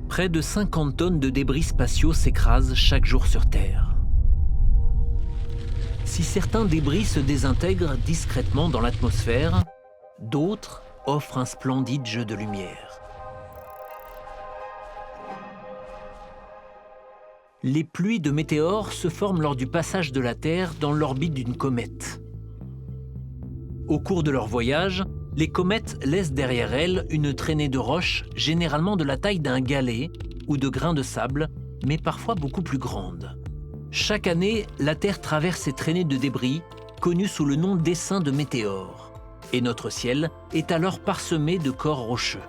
Près de 50 tonnes de débris spatiaux s'écrasent chaque jour sur Terre. Si certains débris se désintègrent discrètement dans l'atmosphère, d'autres offrent un splendide jeu de lumière. Les pluies de météores se forment lors du passage de la Terre dans l'orbite d'une comète. Au cours de leur voyage, les comètes laissent derrière elles une traînée de roches, généralement de la taille d'un galet ou de grains de sable, mais parfois beaucoup plus grandes. Chaque année, la Terre traverse ces traînées de débris, connues sous le nom d'essaims de météores, et notre ciel est alors parsemé de corps rocheux.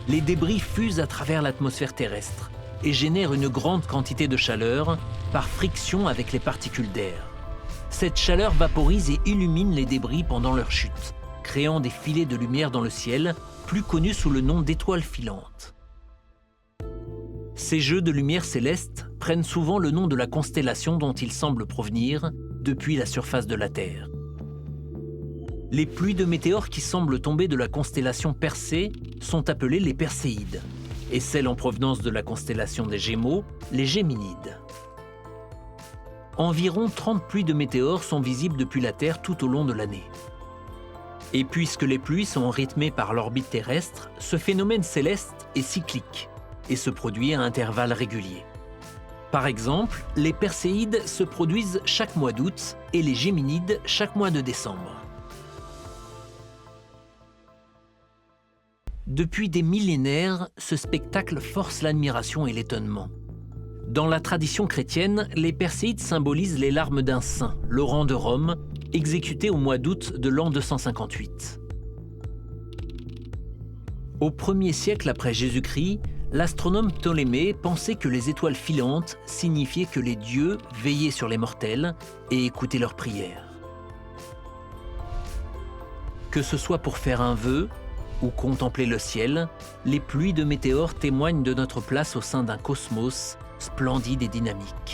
Les débris fusent à travers l'atmosphère terrestre et génèrent une grande quantité de chaleur par friction avec les particules d'air. Cette chaleur vaporise et illumine les débris pendant leur chute, créant des filets de lumière dans le ciel, plus connus sous le nom d'étoiles filantes. Ces jeux de lumière céleste prennent souvent le nom de la constellation dont ils semblent provenir depuis la surface de la Terre. Les pluies de météores qui semblent tomber de la constellation Persée sont appelées les Perséides, et celles en provenance de la constellation des Gémeaux, les Géminides. Environ 30 pluies de météores sont visibles depuis la Terre tout au long de l'année. Et puisque les pluies sont rythmées par l'orbite terrestre, ce phénomène céleste est cyclique et se produit à intervalles réguliers. Par exemple, les Perséides se produisent chaque mois d'août et les Géminides chaque mois de décembre. Depuis des millénaires, ce spectacle force l'admiration et l'étonnement. Dans la tradition chrétienne, les Perséides symbolisent les larmes d'un saint, Laurent de Rome, exécuté au mois d'août de l'an 258. Au 1er siècle après Jésus-Christ, l'astronome Ptolémée pensait que les étoiles filantes signifiaient que les dieux veillaient sur les mortels et écoutaient leurs prières. Que ce soit pour faire un vœu ou contempler le ciel, les pluies de météores témoignent de notre place au sein d'un cosmos splendide et dynamique.